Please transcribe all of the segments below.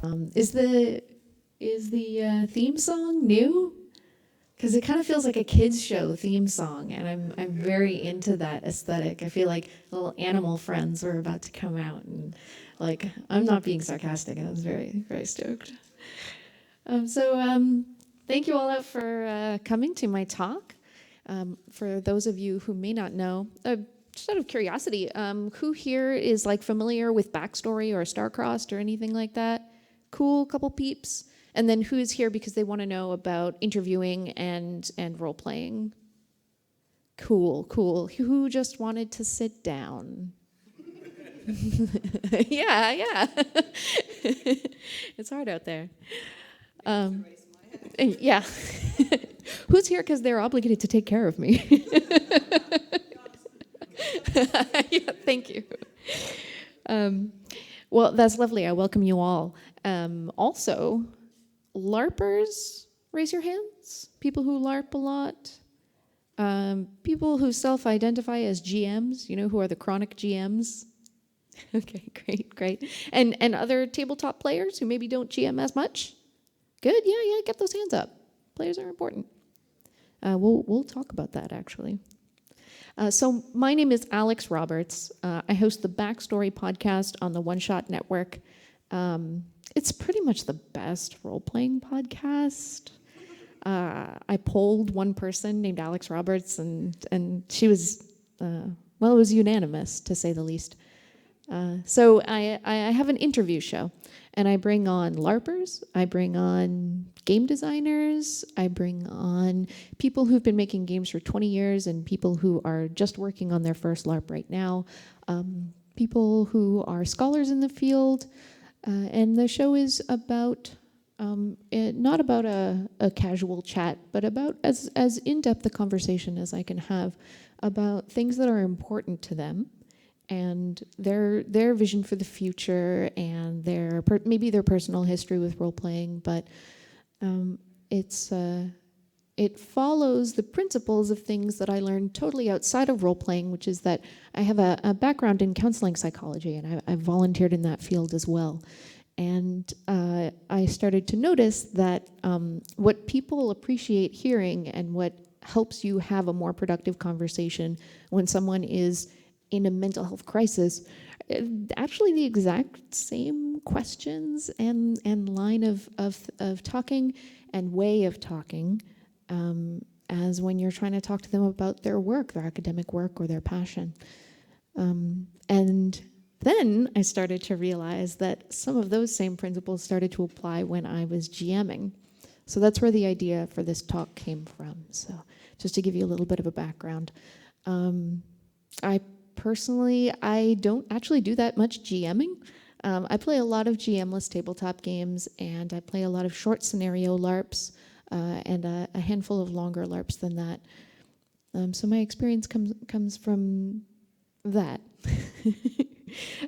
Is the theme song new? Because it kind of feels like a kids show theme song, and I'm very into that aesthetic. I feel like little animal friends were about to come out, and like I'm not being sarcastic. I was very very stoked. Thank you all out for coming to my talk. For those of you who may not know, just out of curiosity, who here is like familiar with Backstory or Starcrossed or anything like that? Cool, couple peeps. And then who's here because they want to know about interviewing and role playing? Cool, cool. Who just wanted to sit down? Yeah. It's hard out there. Yeah. Who's here because they're obligated to take care of me? Yeah, thank you. Well, that's lovely. I welcome you all. Also, LARPers, raise your hands. People who LARP a lot. People who self-identify as GMs, who are the chronic GMs. Okay, great. And other tabletop players who maybe don't GM as much. Good, yeah, get those hands up. Players are important. We'll talk about that, actually. So my name is Alex Roberts. I host the Backstory podcast on the One Shot Network. It's pretty much the best role-playing podcast. I polled one person named Alex Roberts, and she was, it was unanimous, to say the least. So I have an interview show, and I bring on LARPers, I bring on game designers, I bring on people who've been making games for 20 years and people who are just working on their first LARP right now, people who are scholars in the field, and the show is about, not about a casual chat, but about as in-depth a conversation as I can have about things that are important to them, and their vision for the future, and maybe their personal history with role playing, but it follows the principles of things that I learned totally outside of role playing, which is that I have a background in counseling psychology, and I've volunteered in that field as well. And I started to notice that what people appreciate hearing and what helps you have a more productive conversation when someone is in a mental health crisis, actually the exact same questions and line of talking and way of talking as when you're trying to talk to them about their work, their academic work, or their passion. And then I started to realize that some of those same principles started to apply when I was GMing. So that's where the idea for this talk came from. So just to give you a little bit of a background. I don't actually do that much GMing. I play a lot of GM-less tabletop games, and I play a lot of short scenario LARPs, and a handful of longer LARPs than that. So my experience comes from that.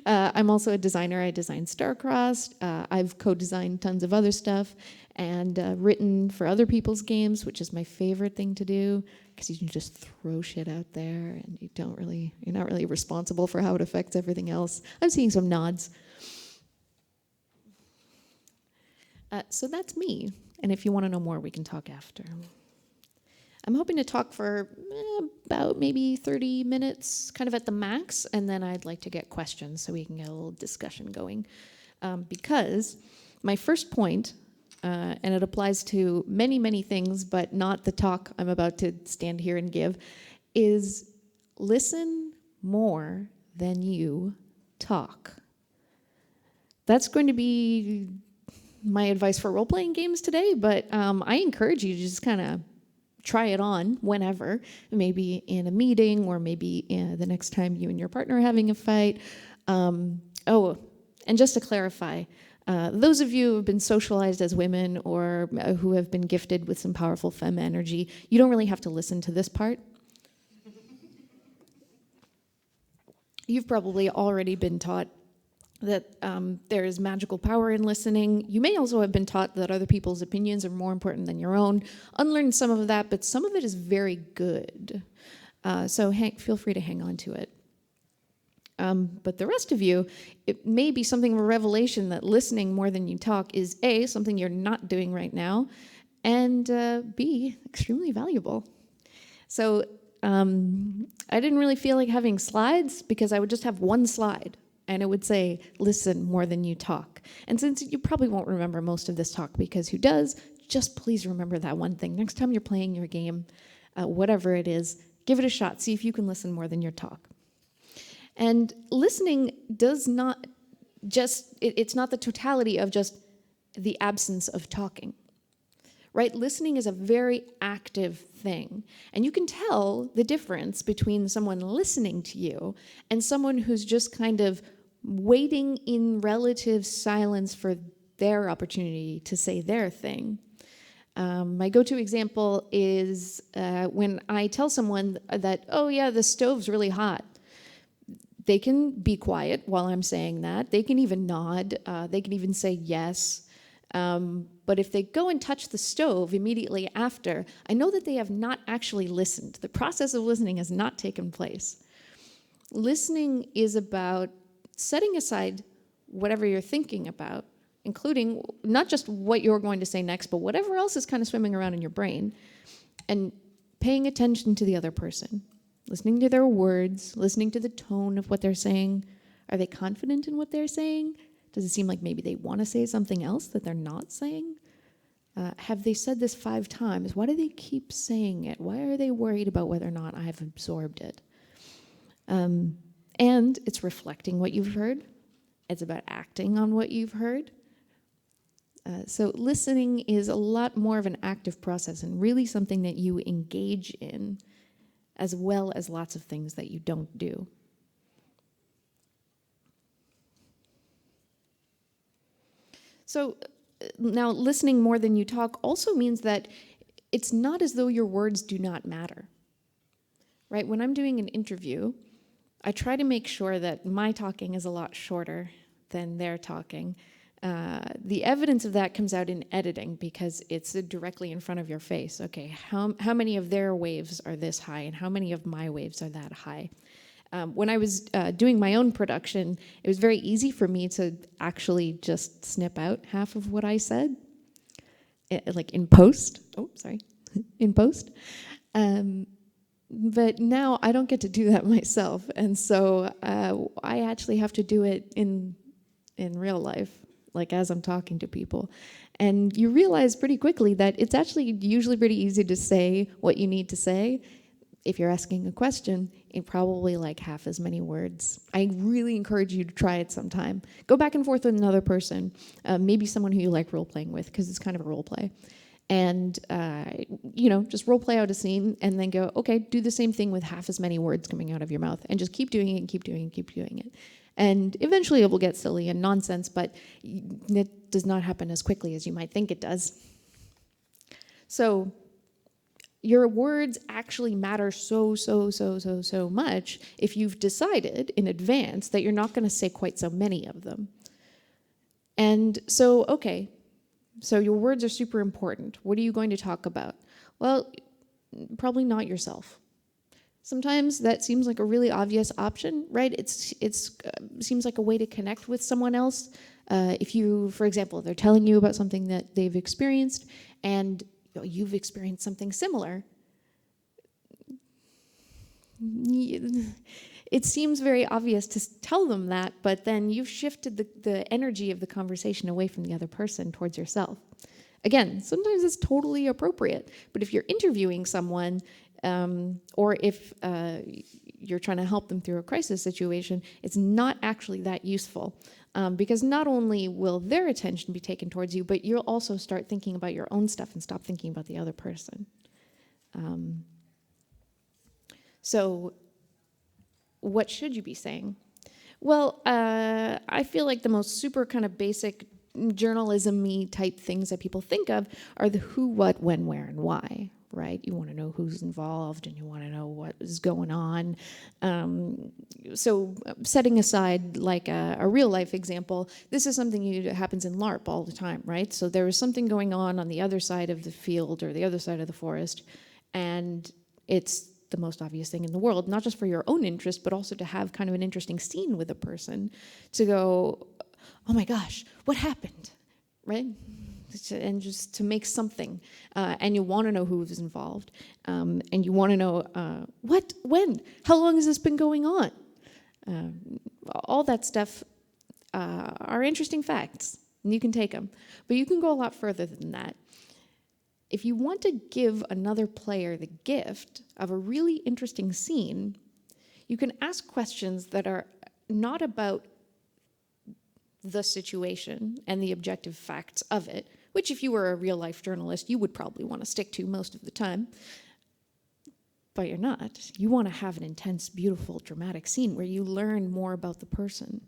I'm also a designer. I design Starcrossed. I've co-designed tons of other stuff and written for other people's games, which is my favorite thing to do, because you can just throw shit out there and you're not really responsible for how it affects everything else. I'm seeing some nods. So that's me. And if you want to know more, we can talk after. I'm hoping to talk for about maybe 30 minutes, kind of at the max, and then I'd like to get questions so we can get a little discussion going. Because my first point, and it applies to many, many things, but not the talk I'm about to stand here and give, is listen more than you talk. That's going to be my advice for role-playing games today, but I encourage you to just kind of try it on whenever, maybe in a meeting or maybe the next time you and your partner are having a fight. And just to clarify, those of you who have been socialized as women or who have been gifted with some powerful femme energy, you don't really have to listen to this part. You've probably already been taught that there is magical power in listening. You may also have been taught that other people's opinions are more important than your own. Unlearn some of that, but some of it is very good. So feel free to hang on to it. But the rest of you, it may be something of a revelation that listening more than you talk is A, something you're not doing right now, and B, extremely valuable. So I didn't really feel like having slides because I would just have one slide and it would say, listen more than you talk. And since you probably won't remember most of this talk, because who does, just please remember that one thing. Next time you're playing your game, whatever it is, give it a shot. See if you can listen more than your talk. And listening does not just, it's not the totality of just the absence of talking, right? Listening is a very active thing. And you can tell the difference between someone listening to you and someone who's just kind of waiting in relative silence for their opportunity to say their thing. My go-to example is when I tell someone that, oh yeah, the stove's really hot. They can be quiet while I'm saying that. They can even nod. They can even say yes. But if they go and touch the stove immediately after, I know that they have not actually listened. The process of listening has not taken place. Listening is about setting aside whatever you're thinking about, including not just what you're going to say next, but whatever else is kind of swimming around in your brain, and paying attention to the other person. Listening to their words, listening to the tone of what they're saying. Are they confident in what they're saying? Does it seem like maybe they want to say something else that they're not saying? Have they said this 5 times? Why do they keep saying it? Why are they worried about whether or not I've absorbed it? And it's reflecting what you've heard. It's about acting on what you've heard. So listening is a lot more of an active process and really something that you engage in, as well as lots of things that you don't do. So now listening more than you talk also means that it's not as though your words do not matter, right? When I'm doing an interview, I try to make sure that my talking is a lot shorter than their talking. The evidence of that comes out in editing because it's directly in front of your face. Okay, how many of their waves are this high and how many of my waves are that high? When I was doing my own production, it was very easy for me to actually just snip out half of what I said, like in post. Oh, sorry, in post. But now I don't get to do that myself, and so I actually have to do it in real life, like as I'm talking to people. And you realize pretty quickly that it's actually usually pretty easy to say what you need to say. If you're asking a question, in probably like half as many words. I really encourage you to try it sometime. Go back and forth with another person, maybe someone who you like role-playing with, because it's kind of a role play. And, just role play out a scene and then go, okay, do the same thing with half as many words coming out of your mouth, and just keep doing it and keep doing it and keep doing it. And eventually it will get silly and nonsense, but it does not happen as quickly as you might think it does. So your words actually matter so much if you've decided in advance that you're not going to say quite so many of them. And so, okay, so your words are super important. What are you going to talk about? Well, probably not yourself. Sometimes that seems like a really obvious option, right? It seems like a way to connect with someone else. If you, for example, they're telling you about something that they've experienced and you've experienced something similar, it seems very obvious to tell them that, but then you've shifted the energy of the conversation away from the other person towards yourself. Again, sometimes it's totally appropriate, but if you're interviewing someone, or if you're trying to help them through a crisis situation, it's not actually that useful. Because not only will their attention be taken towards you, but you'll also start thinking about your own stuff and stop thinking about the other person. So what should you be saying? Well, I feel like the most super kind of basic journalism-y type things that people think of are the who, what, when, where, and why, right? You want to know who's involved and you want to know what is going on. So setting aside like a real life example, this is something that happens in LARP all the time, right? So there is something going on the other side of the field or the other side of the forest, and it's the most obvious thing in the world, not just for your own interest, but also to have kind of an interesting scene with a person, to go, oh my gosh, what happened, right? And just to make something, and you want to know who was involved, and you want to know what, when, how long has this been going on? All that stuff are interesting facts, and you can take them. But you can go a lot further than that. If you want to give another player the gift of a really interesting scene, you can ask questions that are not about the situation and the objective facts of it, which if you were a real-life journalist, you would probably want to stick to most of the time. But you're not. You want to have an intense, beautiful, dramatic scene where you learn more about the person.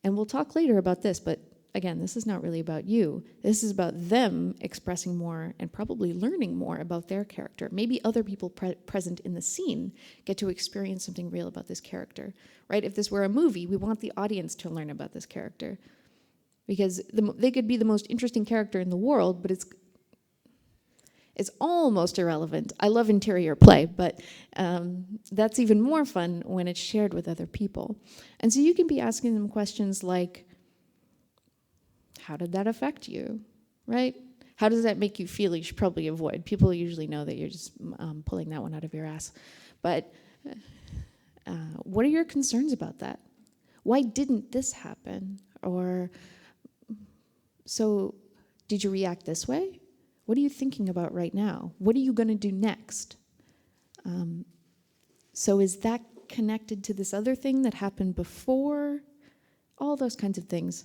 And we'll talk later about this, but again, this is not really about you. This is about them expressing more and probably learning more about their character. Maybe other people present in the scene get to experience something real about this character, right? If this were a movie, we want the audience to learn about this character. Because they could be the most interesting character in the world, but it's almost irrelevant. I love interior play, but that's even more fun when it's shared with other people. And so you can be asking them questions like, how did that affect you, right? How does that make you feel? You should probably avoid. People usually know that you're just pulling that one out of your ass. But what are your concerns about that? Why didn't this happen? Or, so did you react this way? What are you thinking about right now? What are you going to do next? So is that connected to this other thing that happened before? All those kinds of things.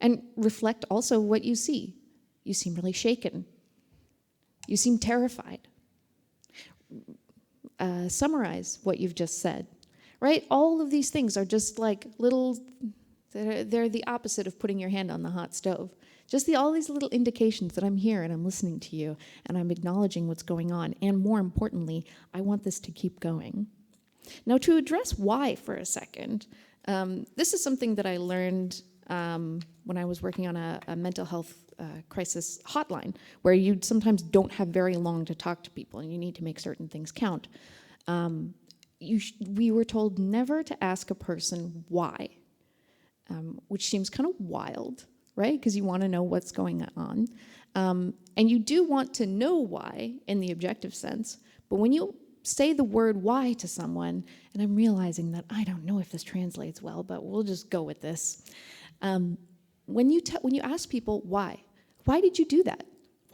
And reflect also what you see. You seem really shaken. You seem terrified. Summarize what you've just said, right? All of these things are just like little, they're the opposite of putting your hand on the hot stove. Just all these little indications that I'm here and I'm listening to you and I'm acknowledging what's going on. And more importantly, I want this to keep going. Now, to address why for a second, this is something that I learned when I was working on a mental health crisis hotline, where you sometimes don't have very long to talk to people and you need to make certain things count. We were told never to ask a person why, which seems kind of wild, right? Because you want to know what's going on. And you do want to know why in the objective sense, but when you say the word why to someone, and I'm realizing that I don't know if this translates well, but we'll just go with this. When you ask people why did you do that?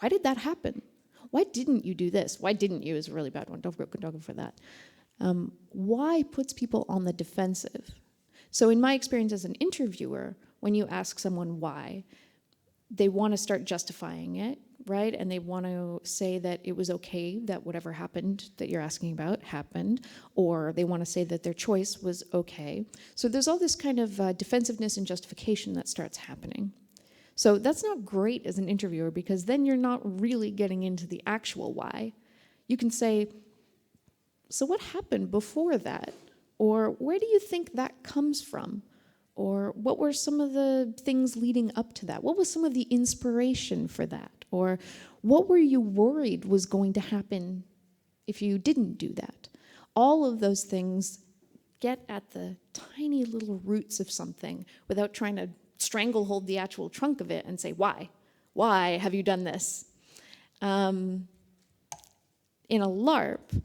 Why did that happen? Why didn't you do this? Why didn't you is a really bad one. Don't go for that. Why puts people on the defensive. So in my experience as an interviewer, when you ask someone why, they want to start justifying it, right? And they want to say that it was okay that whatever happened that you're asking about happened, or they want to say that their choice was okay. So there's all this kind of defensiveness and justification that starts happening. So that's not great as an interviewer, because then you're not really getting into the actual why. You can say, so what happened before that? Or where do you think that comes from? Or what were some of the things leading up to that? What was some of the inspiration for that? Or what were you worried was going to happen if you didn't do that? All of those things get at the tiny little roots of something without trying to stranglehold the actual trunk of it and say, why? Why have you done this? In a LARP,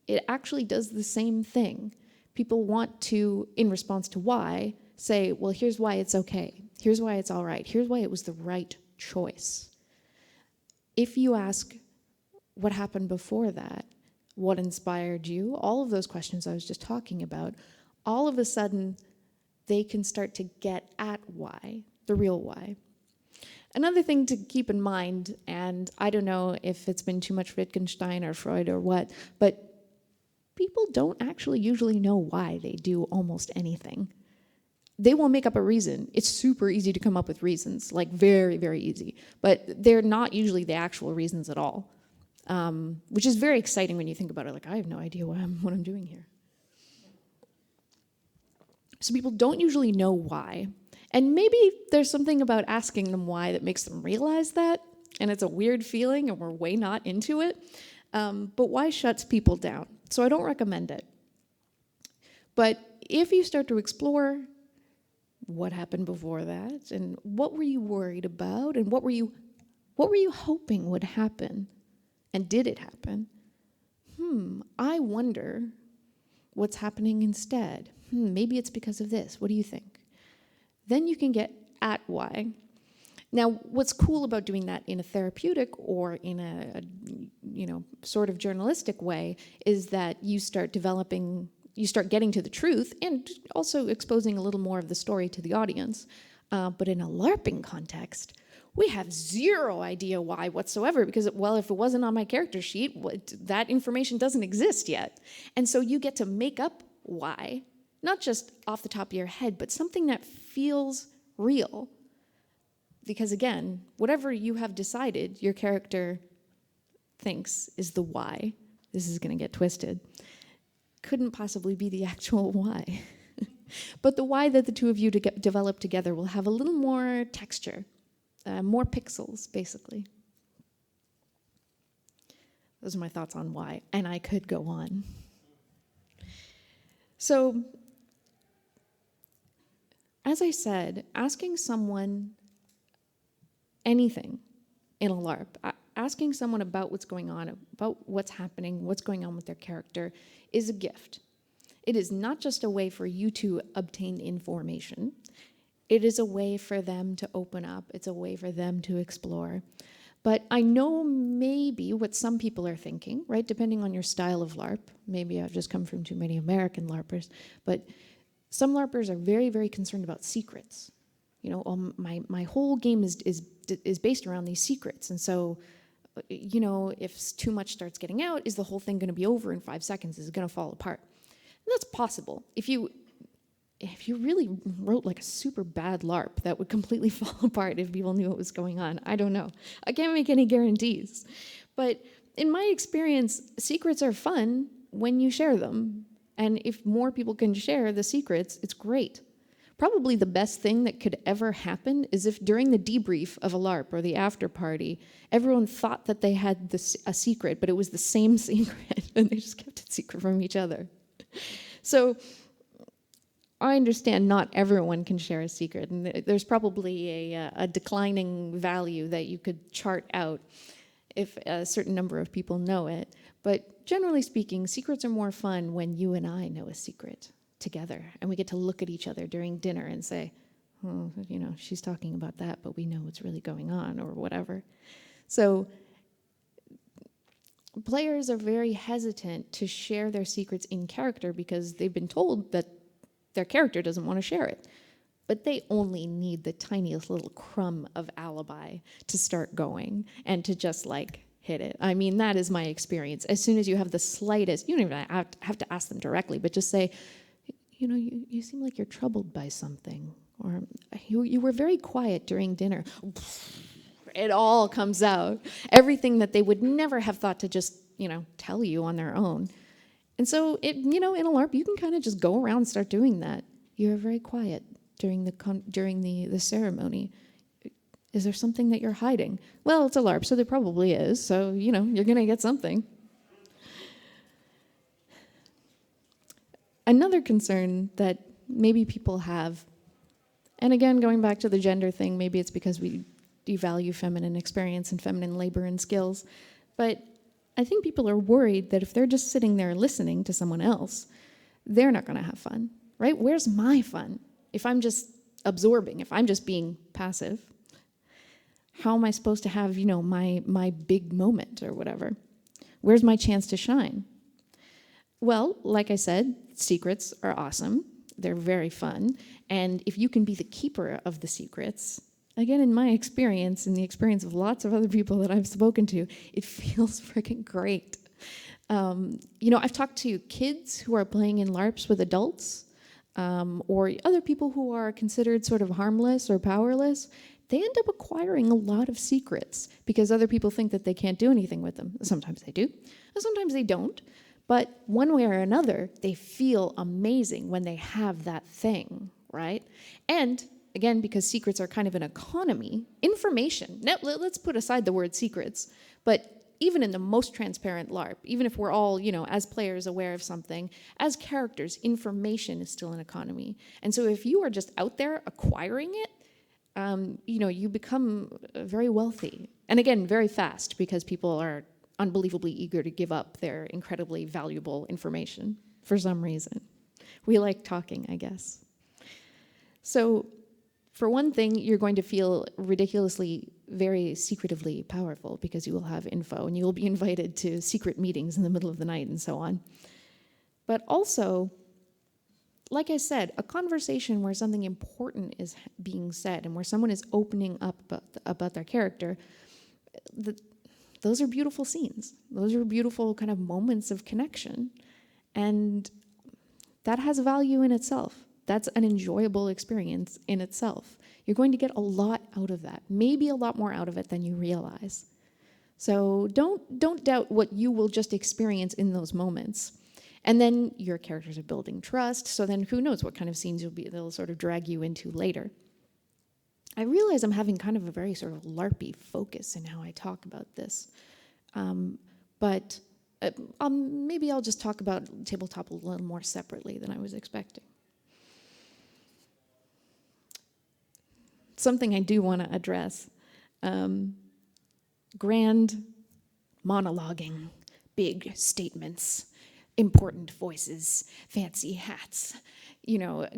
it actually does the same thing. People want to, in response to why, say, well, here's why it's okay. Here's why it's all right. Here's why it was the right choice. If you ask what happened before that, what inspired you, all of those questions I was just talking about, all of a sudden, they can start to get at why, the real why. Another thing to keep in mind, and I don't know if it's been too much Wittgenstein or Freud or what, but people don't actually usually know why they do almost anything. They will make up a reason. It's super easy to come up with reasons, like very, very easy. But they're not usually the actual reasons at all, which is very exciting when you think about it. Like, I have no idea what I'm doing here. So people don't usually know why. And maybe there's something about asking them why that makes them realize that, and it's a weird feeling, and we're way not into it. But why shuts people down? So I don't recommend it. But if you start to explore what happened before that, and what were you worried about, and what were you hoping would happen, and did it happen? I wonder what's happening instead. Maybe it's because of this. What do you think? Then you can get at why. Now, what's cool about doing that in a therapeutic or in a sort of journalistic way is that you start getting to the truth and also exposing a little more of the story to the audience. But in a LARPing context, we have zero idea why whatsoever, because, well, if it wasn't on my character sheet, that information doesn't exist yet. And so you get to make up why, not just off the top of your head, but something that feels real. Because again, whatever you have decided your character thinks is the why, this is going to get twisted, couldn't possibly be the actual why. But the why that the two of you develop together will have a little more texture, more pixels, basically. Those are my thoughts on why, and I could go on. So, as I said, asking someone anything in a LARP, asking someone about what's going on, about what's happening, what's going on with their character, is a gift. It is not just a way for you to obtain information. It is a way for them to open up. It's a way for them to explore. But I know maybe what some people are thinking, right? Depending on your style of LARP. Maybe I've just come from too many American LARPers. But some LARPers are very, very concerned about secrets. You know, my whole game is based around these secrets. And so, you know, if too much starts getting out, is the whole thing going to be over in 5 seconds? Is it going to fall apart? And that's possible. If you really wrote like a super bad LARP that would completely fall apart if people knew what was going on, I don't know. I can't make any guarantees. But in my experience, secrets are fun when you share them. And if more people can share the secrets, it's great. Probably the best thing that could ever happen is if during the debrief of a LARP or the after party, everyone thought that they had a secret, but it was the same secret, and they just kept it secret from each other. So I understand not everyone can share a secret, and there's probably a declining value that you could chart out if a certain number of people know it. But generally speaking, secrets are more fun when you and I know a secret together, and we get to look at each other during dinner and say, oh, you know, she's talking about that, but we know what's really going on, or whatever. So players are very hesitant to share their secrets in character because they've been told that their character doesn't want to share it. But they only need the tiniest little crumb of alibi to start going and to just like hit it. I mean, that is my experience. As soon as you have the slightest, you don't even have to ask them directly, but just say, you know, you seem like you're troubled by something, or you were very quiet during dinner. It all comes out. Everything that they would never have thought to just, you know, tell you on their own. And so, you know, in a LARP, you can kind of just go around and start doing that. You're very quiet during the ceremony. Is there something that you're hiding? Well, it's a LARP, so there probably is. So, you know, you're going to get something. Another concern that maybe people have, and again, going back to the gender thing, maybe it's because we devalue feminine experience and feminine labor and skills, but I think people are worried that if they're just sitting there listening to someone else, they're not going to have fun, right? Where's my fun? If I'm just absorbing, if I'm just being passive, how am I supposed to have, you know, my big moment or whatever? Where's my chance to shine? Well, like I said, secrets are awesome. They're very fun. And if you can be the keeper of the secrets, again, in my experience, in the experience of lots of other people that I've spoken to, it feels freaking great. You know, I've talked to kids who are playing in LARPs with adults, or other people who are considered sort of harmless or powerless. They end up acquiring a lot of secrets because other people think that they can't do anything with them. Sometimes they do, and sometimes they don't. But one way or another, they feel amazing when they have that thing, right? And again, because secrets are kind of an economy, information, now let's put aside the word secrets, but even in the most transparent LARP, even if we're all, as players aware of something, as characters, information is still an economy. And so if you are just out there acquiring it, you become very wealthy. And again, very fast, because people are unbelievably eager to give up their incredibly valuable information for some reason. We like talking, I guess. So for one thing, you're going to feel ridiculously, very secretively powerful, because you will have info and you will be invited to secret meetings in the middle of the night and so on. But also, like I said, a conversation where something important is being said and where someone is opening up about their character, those are beautiful scenes. Those are beautiful kind of moments of connection. And that has value in itself. That's an enjoyable experience in itself. You're going to get a lot out of that, maybe a lot more out of it than you realize. So don't doubt what you will just experience in those moments. And then your characters are building trust, so then who knows what kind of scenes they'll sort of drag you into later. I realize I'm having kind of a very sort of LARPy focus in how I talk about this. But maybe I'll just talk about tabletop a little more separately than I was expecting. Something I do want to address. Grand monologuing, big statements, important voices, fancy hats,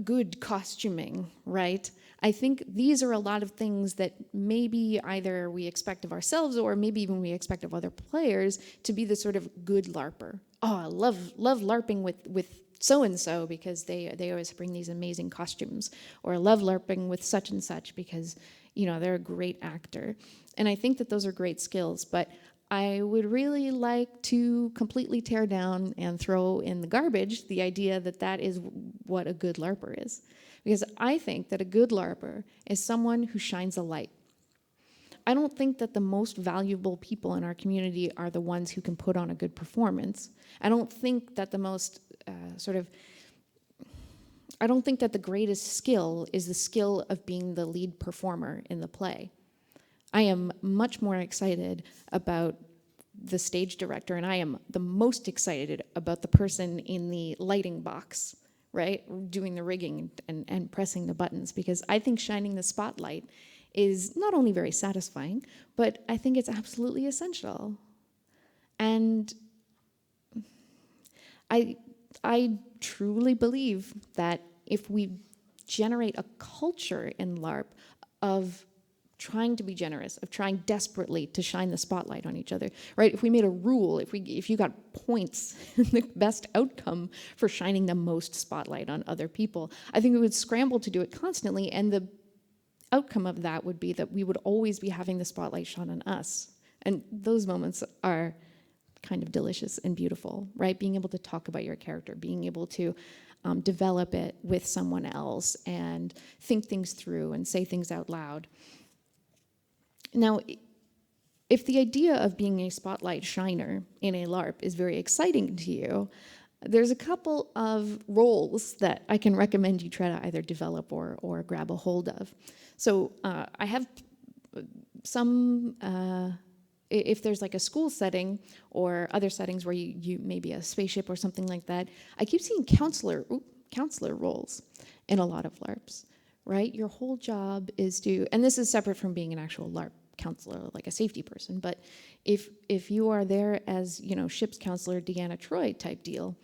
good costuming, right? I think these are a lot of things that maybe either we expect of ourselves or maybe even we expect of other players to be the sort of good LARPer. Oh, I love LARPing with so-and-so because they always bring these amazing costumes. Or I love LARPing with such and such because, they're a great actor. And I think that those are great skills, but I would really like to completely tear down and throw in the garbage the idea that that is what a good LARPer is. Because I think that a good LARPer is someone who shines a light. I don't think that the most valuable people in our community are the ones who can put on a good performance. I don't think that the most I don't think that the greatest skill is the skill of being the lead performer in the play. I am much more excited about the stage director, and I am the most excited about the person in the lighting box, right? Doing the rigging and pressing the buttons, because I think shining the spotlight is not only very satisfying, but I think it's absolutely essential. And I truly believe that if we generate a culture in LARP of trying to be generous, of trying desperately to shine the spotlight on each other, right? If we made a rule, if you got points, the best outcome for shining the most spotlight on other people, I think we would scramble to do it constantly, and the outcome of that would be that we would always be having the spotlight shone on us. And those moments are kind of delicious and beautiful, right? Being able to talk about your character, being able to develop it with someone else and think things through and say things out loud. Now, if the idea of being a spotlight shiner in a LARP is very exciting to you, there's a couple of roles that I can recommend you try to either develop or grab a hold of. So I have some, if there's like a school setting or other settings where you maybe a spaceship or something like that, I keep seeing counselor roles in a lot of LARPs, right? Your whole job is to, and this is separate from being an actual LARP counselor, like a safety person, but if you are there as, ship's counselor, Deanna Troi type deal,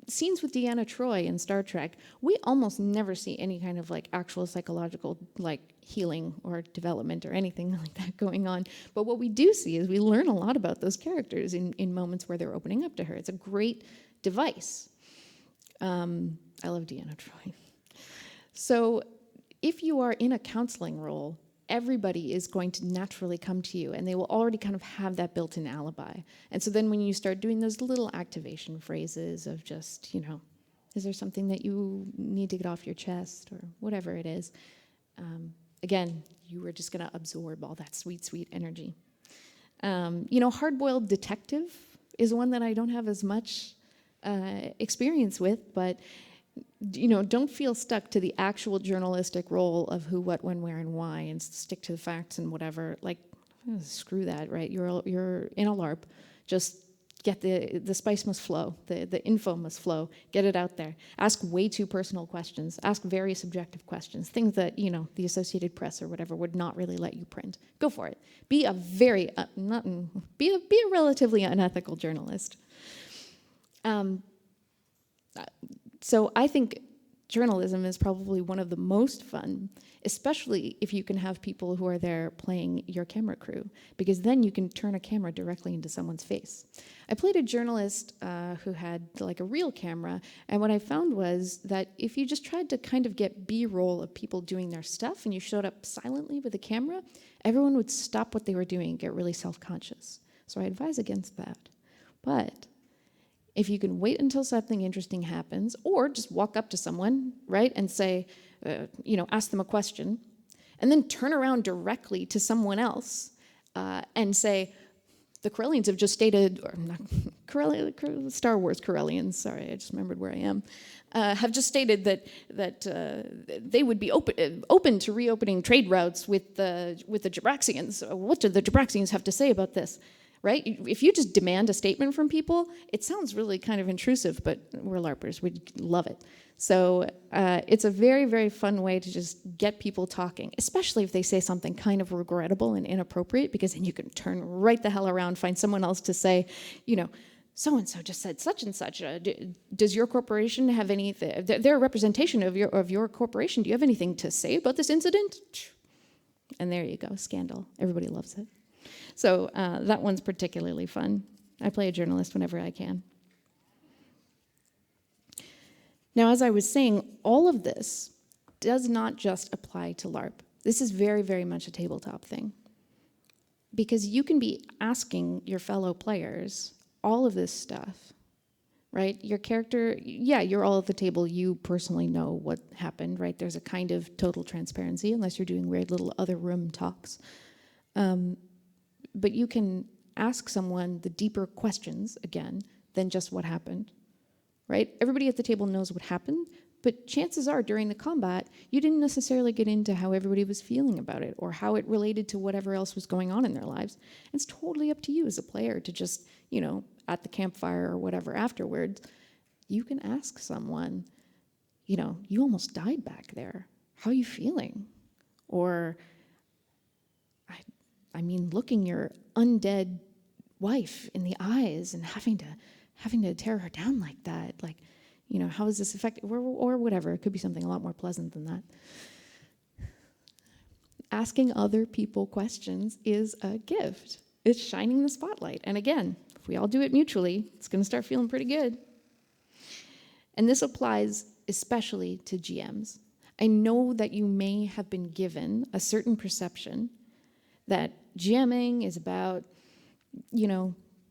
scenes with Deanna Troi in Star Trek, we almost never see any kind of like actual psychological like healing or development or anything like that going on. But what we do see is we learn a lot about those characters in moments where they're opening up to her. It's a great device. I love Deanna Troi. So if you are in a counseling role, everybody is going to naturally come to you, and they will already kind of have that built-in alibi. And so then when you start doing those little activation phrases of just, is there something that you need to get off your chest or whatever it is, again, you are just going to absorb all that sweet, sweet energy. Hard-boiled detective is one that I don't have as much experience with, but don't feel stuck to the actual journalistic role of who, what, when, where, and why, and stick to the facts and whatever. Like, screw that, right? You're in a LARP. Just get the spice must flow, the info must flow, get it out there. Ask way too personal questions, ask very subjective questions, things that, the Associated Press or whatever would not really let you print. Go for it. Be a very, be a relatively unethical journalist. So I think journalism is probably one of the most fun, especially if you can have people who are there playing your camera crew, because then you can turn a camera directly into someone's face. I played a journalist who had like a real camera, and what I found was that if you just tried to kind of get B-roll of people doing their stuff and you showed up silently with a camera, everyone would stop what they were doing and get really self-conscious. So I advise against that. But if you can wait until something interesting happens, or just walk up to someone, right, and say, ask them a question, and then turn around directly to someone else and say, the Corellians have just stated, or not, Star Wars Corellians, sorry, I just remembered where I am, have just stated that they would be open to reopening trade routes with the Jabraxians. What do the Jabraxians have to say about this? Right? If you just demand a statement from people, it sounds really kind of intrusive, but we're LARPers, we love it. So it's a very, very fun way to just get people talking, especially if they say something kind of regrettable and inappropriate, because then you can turn right the hell around, find someone else to say, so-and-so just said such and such. Does your corporation have anything, they're a representation of your corporation, do you have anything to say about this incident? And there you go, scandal. Everybody loves it. So that one's particularly fun. I play a journalist whenever I can. Now, as I was saying, all of this does not just apply to LARP. This is very, very much a tabletop thing. Because you can be asking your fellow players all of this stuff, right? Your character, yeah, you're all at the table. You personally know what happened, right? There's a kind of total transparency, unless you're doing weird little other room talks. But you can ask someone the deeper questions, again, than just what happened, right? Everybody at the table knows what happened, but chances are during the combat, you didn't necessarily get into how everybody was feeling about it or how it related to whatever else was going on in their lives. And it's totally up to you as a player to just, at the campfire or whatever afterwards, you can ask someone, you almost died back there. How are you feeling? Or, looking your undead wife in the eyes and having to tear her down like that, how is this affecting, or whatever. It could be something a lot more pleasant than that. Asking other people questions is a gift. It's shining the spotlight. And again, if we all do it mutually, it's going to start feeling pretty good. And this applies especially to GMs. I know that you may have been given a certain perception that GMing is about,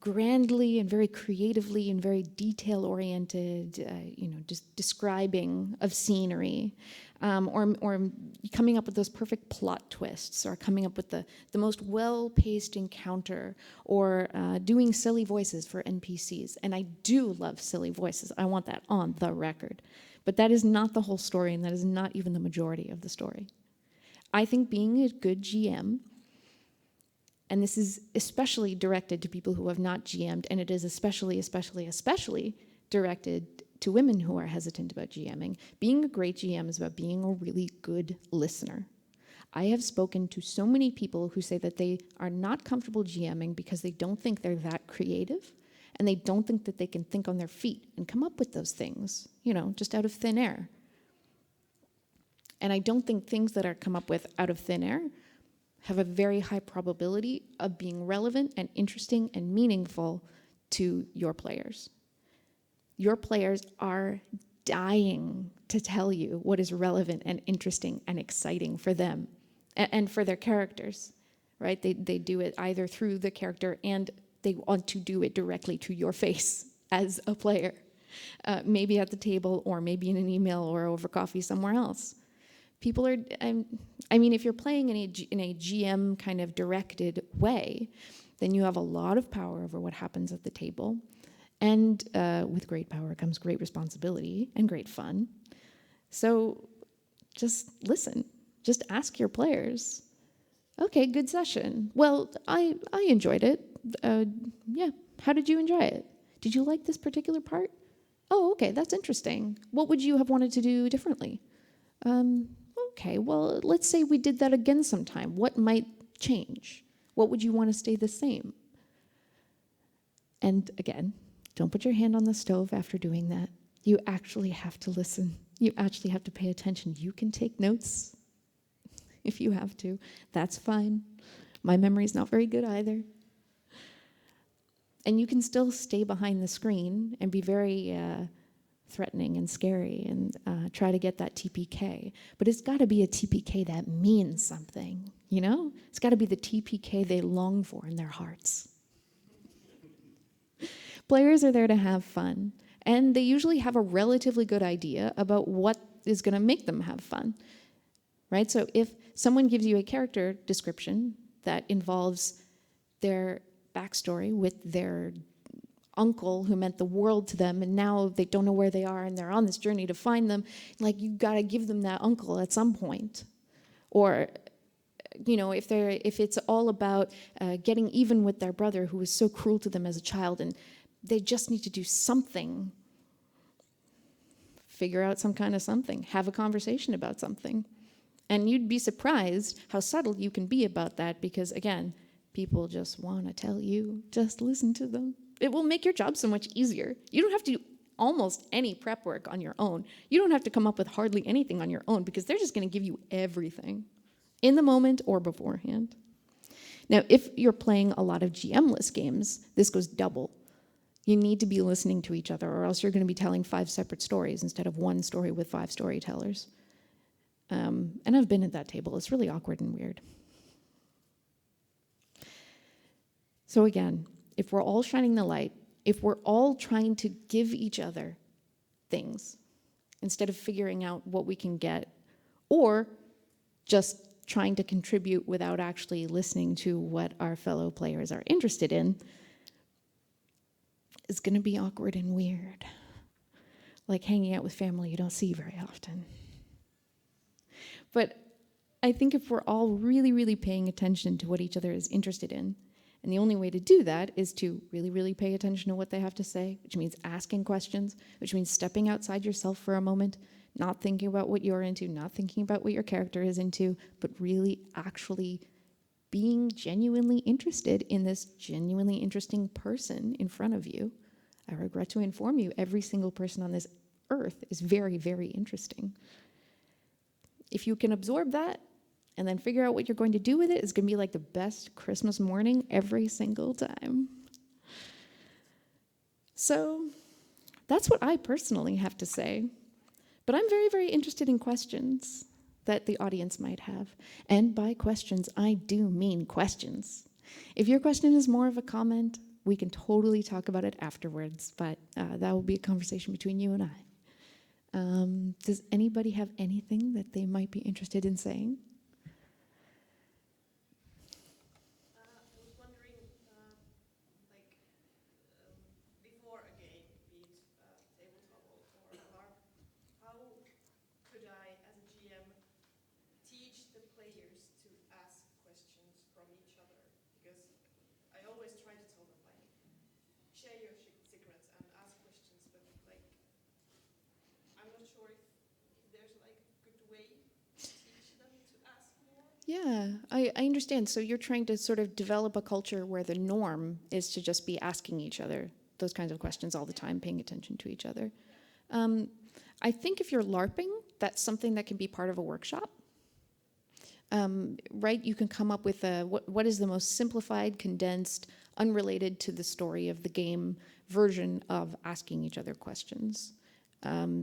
grandly and very creatively and very detail-oriented, just describing of scenery, or coming up with those perfect plot twists, or coming up with the most well-paced encounter, or doing silly voices for NPCs. And I do love silly voices. I want that on the record. But that is not the whole story, and that is not even the majority of the story. I think being a good GM, and this is especially directed to people who have not GM'd, and it is especially directed to women who are hesitant about GMing. Being a great GM is about being a really good listener. I have spoken to so many people who say that they are not comfortable GMing because they don't think they're that creative, and they don't think that they can think on their feet and come up with those things, just out of thin air. And I don't think things that are come up with out of thin air have a very high probability of being relevant and interesting and meaningful to your players. Your players are dying to tell you what is relevant and interesting and exciting for them and for their characters, right? They do it either through the character, and they want to do it directly to your face as a player, maybe at the table or maybe in an email or over coffee somewhere else. People are, if you're playing in a GM kind of directed way, then you have a lot of power over what happens at the table. And with great power comes great responsibility and great fun. So just listen. Just ask your players Okay, good session. Well, I enjoyed it. Yeah. How did you enjoy it? Did you like this particular part? Oh, okay, that's interesting. What would you have wanted to do differently? Um, okay, well, let's say we did that again sometime. What might change? What would you want to stay the same? And again, don't put your hand on the stove after doing that. You actually have to listen. You actually have to pay attention. You can take notes if you have to. That's fine. My memory's not very good either. And you can still stay behind the screen and be very threatening and scary and try to get that TPK. But it's got to be a TPK that means something, you know? It's got to be the TPK they long for in their hearts. Players are there to have fun, and they usually have a relatively good idea about what is going to make them have fun, right? So if someone gives you a character description that involves their backstory with their uncle who meant the world to them, and now they don't know where they are and they're on this journey to find them, like, you got to give them that uncle at some point. Or, you know, if it's all about getting even with their brother who was so cruel to them as a child, and they just need to do something, figure out some kind of something, have a conversation about something. And you'd be surprised how subtle you can be about that, because again, people just want to tell you, just listen to them. It will make your job so much easier. You don't have to do almost any prep work on your own. You don't have to come up with hardly anything on your own, because they're just going to give you everything in the moment or beforehand. Now, if you're playing a lot of GM-less games, this goes double. You need to be listening to each other, or else you're going to be telling 5 separate stories instead of one story with 5 storytellers. And I've been at that table. It's really awkward and weird. So again, if we're all shining the light, if we're all trying to give each other things instead of figuring out what we can get, or just trying to contribute without actually listening to what our fellow players are interested in, it's going to be awkward and weird. Like hanging out with family you don't see very often. But I think if we're all really, really paying attention to what each other is interested in, and the only way to do that is to really, really pay attention to what they have to say, which means asking questions, which means stepping outside yourself for a moment, not thinking about what you're into, not thinking about what your character is into, but really actually being genuinely interested in this genuinely interesting person in front of you. I regret to inform you, every single person on this earth is very, very interesting. If you can absorb that and then figure out what you're going to do with it, it's going to be like the best Christmas morning every single time. So that's what I personally have to say. But I'm very, very interested in questions that the audience might have. And by questions, I do mean questions. If your question is more of a comment, we can totally talk about it afterwards, but that will be a conversation between you and I. Does anybody have anything that they might be interested in saying? I was wondering, before a game, be it tabletop or LARP, how could I, as a GM, teach the players to ask questions from each other? Because I always try to tell them, like, share your secrets and ask questions, but like, I'm not sure if there's like a good way to teach them to ask more. Yeah, I understand. So you're trying to sort of develop a culture where the norm is to just be asking each other those kinds of questions all the time, paying attention to each other. I think if you're LARPing, that's something that can be part of a workshop. Right? You can come up with what is the most simplified, condensed, unrelated to the story of the game version of asking each other questions.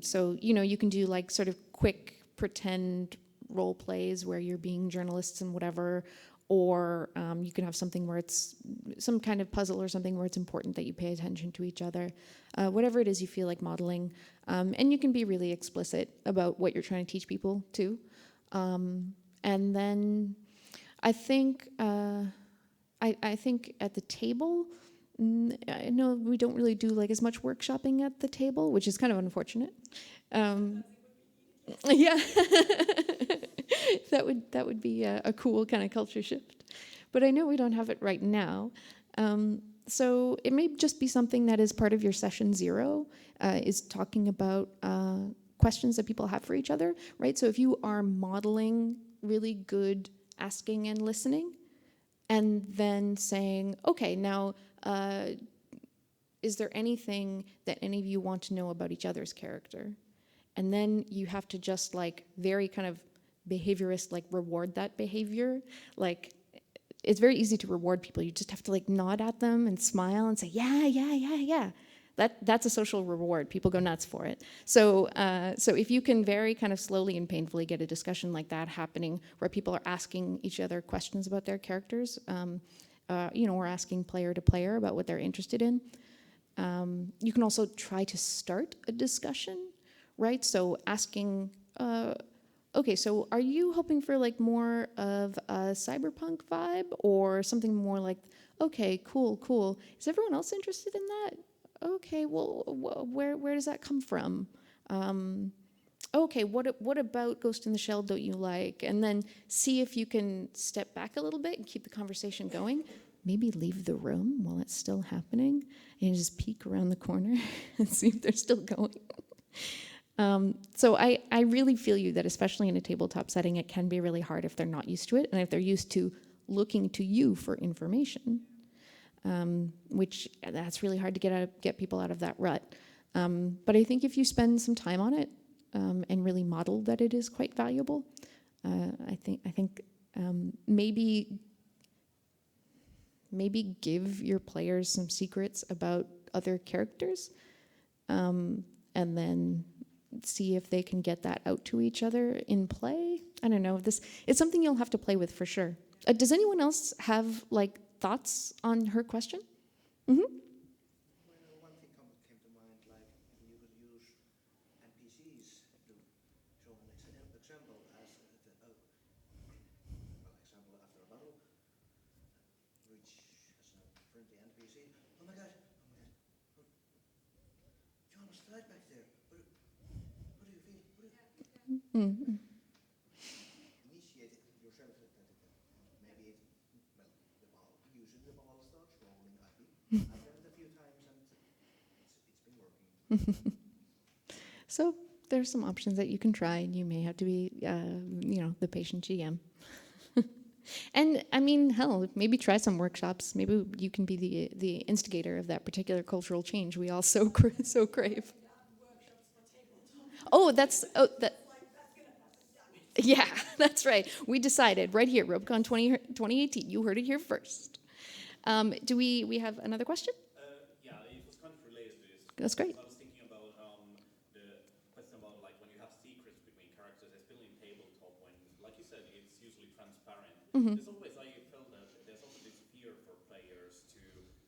So, you know, you can do like sort of quick pretend role plays where you're being journalists and whatever, or you can have something where it's some kind of puzzle or something where it's important that you pay attention to each other. Whatever it is you feel like modeling. And you can be really explicit about what you're trying to teach people too. And then I think I think at the table, I know we don't really do like as much workshopping at the table, which is kind of unfortunate. Yeah. that would be a cool kind of culture shift. But I know we don't have it right now. So it may just be something that is part of your session 0, is talking about questions that people have for each other, right? So if you are modeling really good asking and listening, and then saying, okay, now, is there anything that any of you want to know about each other's character? And then you have to just like very kind of behaviorist, like reward that behavior. Like, it's very easy to reward people. You just have to like nod at them and smile and say, yeah, yeah, yeah, yeah. That's a social reward. People go nuts for it. So if you can very kind of slowly and painfully get a discussion like that happening, where people are asking each other questions about their characters, or asking player to player about what they're interested in. You can also try to start a discussion, right? So asking, okay, so are you hoping for like more of a cyberpunk vibe, or something more like, okay, cool. Is everyone else interested in that? Okay, well, where does that come from? Okay, what about Ghost in the Shell don't you like? And then see if you can step back a little bit and keep the conversation going. Maybe leave the room while it's still happening and just peek around the corner and see if they're still going. So I really feel you that, especially in a tabletop setting, it can be really hard if they're not used to it, and if they're used to looking to you for information, which that's really hard to get people out of that rut. But I think if you spend some time on it, and really model that it is quite valuable, I think maybe give your players some secrets about other characters, and then see if they can get that out to each other in play. I don't know. It's something you'll have to play with for sure. Does anyone else have like thoughts on her question? Mm-hmm. Well, one thing came to mind, like you could use NPCs to show an example as example after a battle, which has a friendly NPC. Oh my god! You almost died back there. What do you feel? Mm-hmm. Initiate it yourself. Maybe usually the ball starts rolling. I've done it a few times and it's been working. So there's some options that you can try, and you may have to be, the patient GM. And I mean, hell, maybe try some workshops. Maybe you can be the instigator of that particular cultural change we all so crave. Workshops for tabletop. Oh, yeah, that's right. We decided right here, Ropecon 2018. You heard it here first. Do we have another question? Yeah, it was kind of related to this. That's great. I was thinking about the question about like when you have secrets between characters, especially in tabletop, when, like you said, it's usually transparent. Mm-hmm. There's always, I felt that there's also this fear for players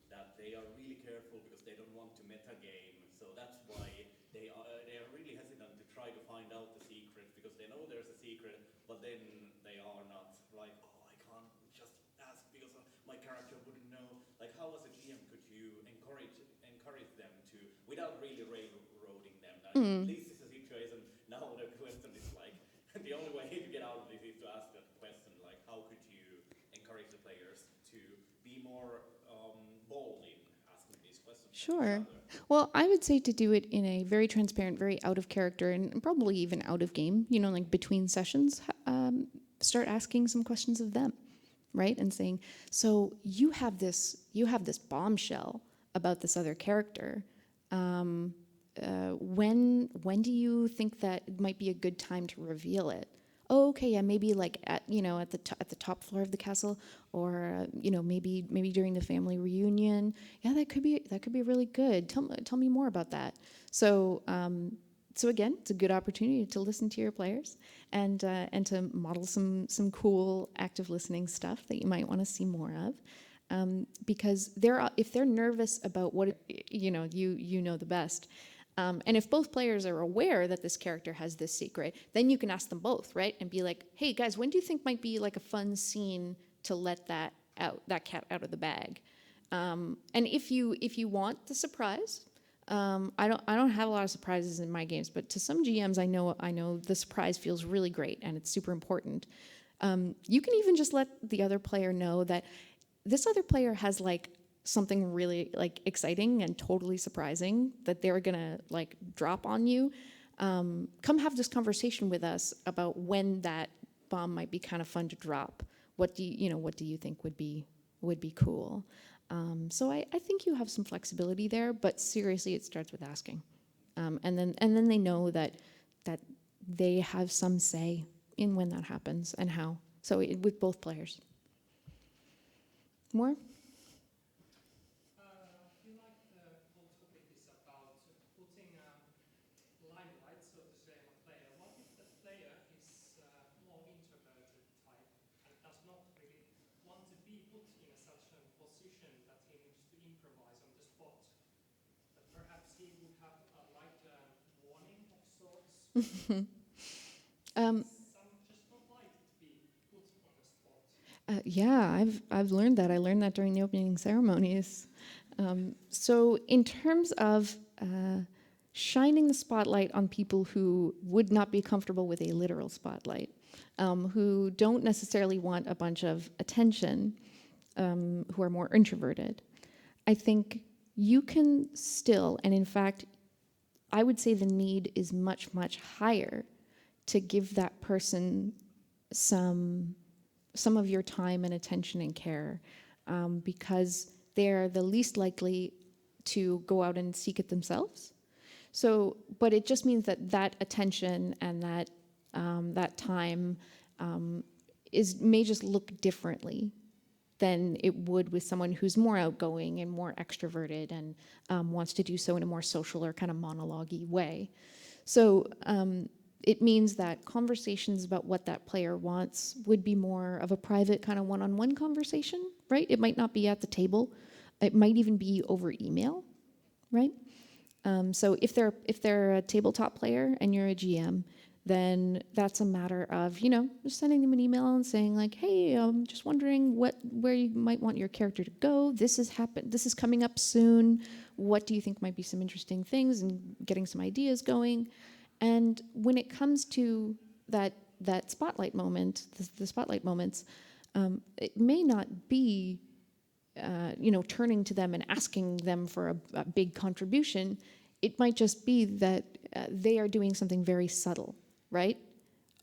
that they are really careful because they don't want to meta game. So that's why they are really hesitant to try to find out the secret, because they know there's a secret, but then they are not like, oh, I can't just ask because my character wouldn't know. Like, how as a GM could you encourage them to, without really railroading them? Like, this is a situation. Now the question is like, the only way to get out of this is to ask that question. Like, how could you encourage the players to be more bold in asking these questions? Sure. Well, I would say to do it in a very transparent, very out of character, and probably even out of game, like between sessions, start asking some questions of them, right? And saying, so you have this bombshell about this other character. When do you think that it might be a good time to reveal it? Oh, okay, yeah, maybe like at the top floor of the castle, or maybe during the family reunion. Yeah, that could be really good. Tell me more about that. So again, it's a good opportunity to listen to your players and to model some cool active listening stuff that you might want to see more of, because if they're nervous about what you know the best. And if both players are aware that this character has this secret, then you can ask them both, right? And be like, hey guys, when do you think might be like a fun scene to let that cat out of the bag? And if you want the surprise, I don't have a lot of surprises in my games, but to some GMs, I know the surprise feels really great and it's super important. You can even just let the other player know that this other player has like something really like exciting and totally surprising that they're gonna like drop on you. Come have this conversation with us about when that bomb might be kind of fun to drop. What do you think would be cool? So I think you have some flexibility there, but seriously, it starts with asking, and then they know that they have some say in when that happens and how. So with both players. More? I feel like the whole topic is about putting a limelight, so to say, on a player. What if the player is more introverted type and does not really want to be put in such a position that he needs to improvise on the spot? But perhaps he would have liked a warning of sorts. Um, Some just don't like to be put on the spot. yeah, I've learned that. I learned that during the opening ceremonies. So in terms of shining the spotlight on people who would not be comfortable with a literal spotlight, who don't necessarily want a bunch of attention, who are more introverted, I think you can still, and in fact, I would say the need is much, much higher to give that person some of your time and attention and care, because they're the least likely to go out and seek it themselves. So, but it just means that attention and that time may just look differently than it would with someone who's more outgoing and more extroverted and wants to do so in a more social or kind of monologue-y way. So it means that conversations about what that player wants would be more of a private kind of one-on-one conversation, right? It might not be at the table. It might even be over email, right? So if they're a tabletop player and you're a GM, then that's a matter of, just sending them an email and saying like, hey, I'm just wondering where you might want your character to go. This is coming up soon. What do you think might be some interesting things, and getting some ideas going. And when it comes to that spotlight moment, the spotlight moments, it may not be turning to them and asking them for a big contribution. It might just be that they are doing something very subtle, right?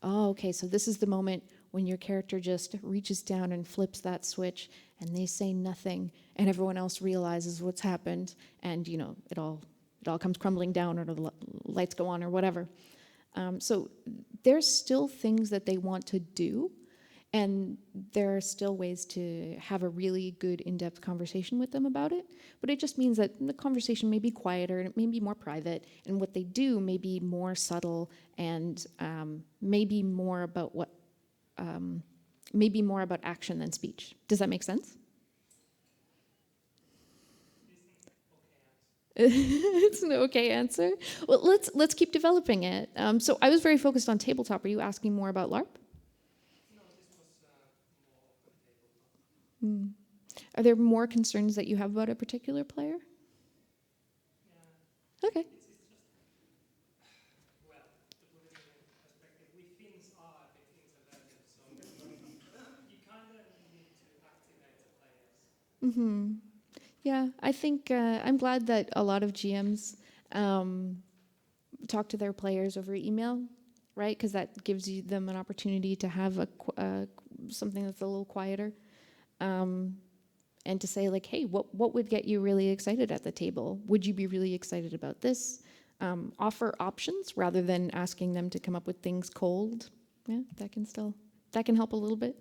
Oh, okay, so this is the moment when your character just reaches down and flips that switch and they say nothing and everyone else realizes what's happened, and it all comes crumbling down, or the lights go on or whatever. So there's still things that they want to do, and there are still ways to have a really good in-depth conversation with them about it. But it just means that the conversation may be quieter and it may be more private, and what they do may be more subtle and maybe more about action than speech. Does that make sense? It's an okay answer. Well, let's keep developing it. So I was very focused on tabletop. Are you asking more about LARP? No, this was more on tabletop. Are there more concerns that you have about a particular player? Yeah. Okay. It's just, well, to put it in perspective, we Finns are a bit introverted, so you kind of need to activate the players. Mm-hmm. Yeah, I think I'm glad that a lot of GMs talk to their players over email, right? Because that gives them an opportunity to have something that's a little quieter, and to say like, hey, what would get you really excited at the table? Would you be really excited about this? Offer options rather than asking them to come up with things cold. Yeah, that can help a little bit.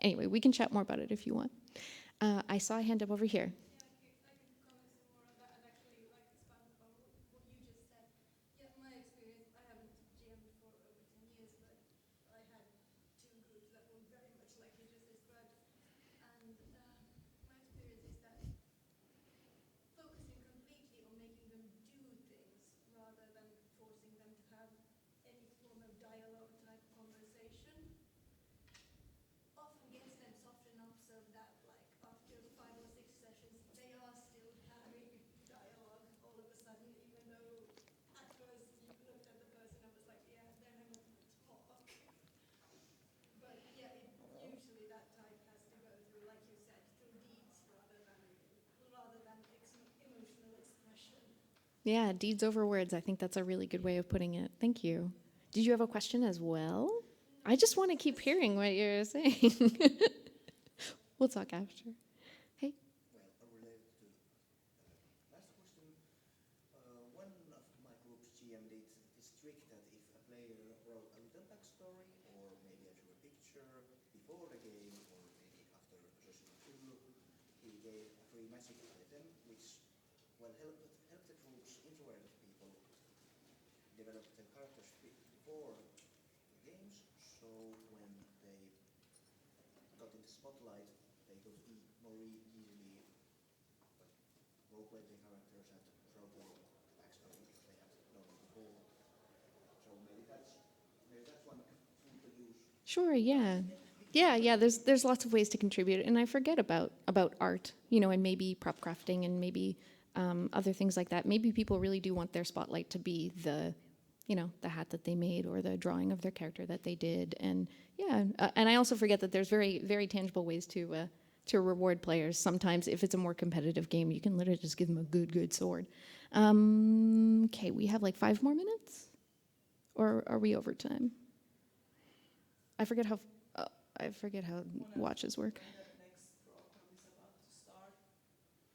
Anyway, we can chat more about it if you want. I saw a hand up over here. Yeah, I can comment some more on that, and actually like expand upon what you just said. Yeah, my experience, I haven't GM'd for over 10 years, but I had two groups that were very much like you just described. And my experience is that focusing completely on making them do things rather than forcing them to have any form of dialogue type conversation often gets them soft enough so that like after 5 or 6 sessions Yeah, deeds over words. I think that's a really good way of putting it. Thank you. Did you have a question as well? I just want to keep hearing what you're saying. We'll talk after. Hey. Well, related to last question, one of my group's GM did this trick that if a player wrote a little backstory, or maybe I drew a picture before the game, or maybe after a session or two, he gave a free magic item, which helped the group's introverted people develop their characters before the games, so when they got into spotlight, they could more easily roleplay their characters and roleplay the backstory because they had known it before. So maybe that's one tool to use. Sure, yeah. Yeah, there's lots of ways to contribute, and I forget about art, and maybe prop crafting and maybe other things like that. Maybe people really do want their spotlight to be the hat that they made or the drawing of their character that they did, and and I also forget that there's very, very tangible ways to reward players. Sometimes, if it's a more competitive game, you can literally just give them a good sword. Okay, we have like 5 more minutes, or are we over time? I forget how watches work. When the next Ropecon is about to start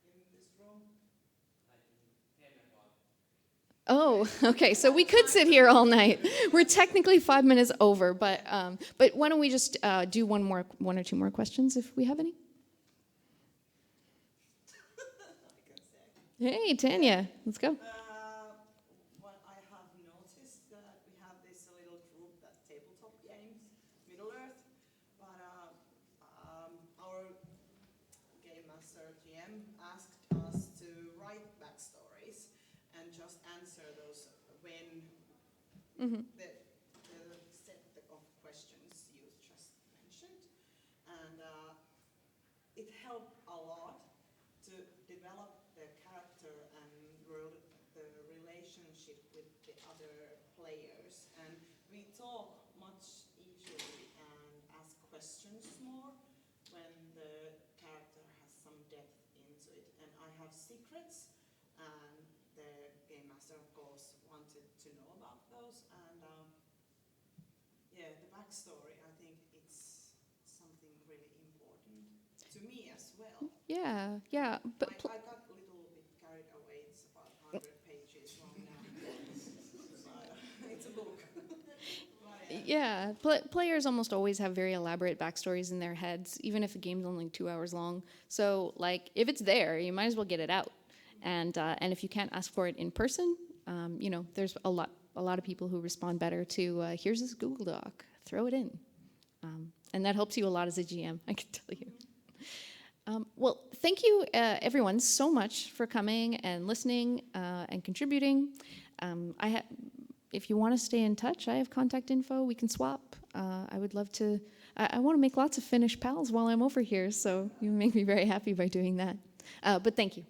in this room. Like in 10 o'clock. Oh, okay. So we could sit here all night. We're technically 5 minutes over, but why don't we just do one or two more questions if we have any? I can say. Hey, Tanya, let's go. What I have noticed that we have this little group that tabletop games, Middle Earth, but our game master GM asked us to write backstories and just answer those when Mm-hmm. the set of questions you just mentioned, and it helped a lot to develop the character and the relationship with the other players. And we talk much easily and ask questions more when the character has some depth into it. And I have secrets, and the game master, of course, wanted to know about those. And the backstory, I think it's something really important to me as well. Yeah. But I got a little bit carried away. It's about 100 pages long now. But, it's a book. Players almost always have very elaborate backstories in their heads, even if a game's only 2 hours long. So, like, if it's there, you might as well get it out. And if you can't ask for it in person, there's a lot of people who respond better to here's this Google Doc, throw it in, and that helps you a lot as a GM. I can tell you. Well, thank you, everyone, so much for coming and listening and contributing. If you want to stay in touch, I have contact info. We can swap. I would love to. I want to make lots of Finnish pals while I'm over here, so you make me very happy by doing that. But thank you.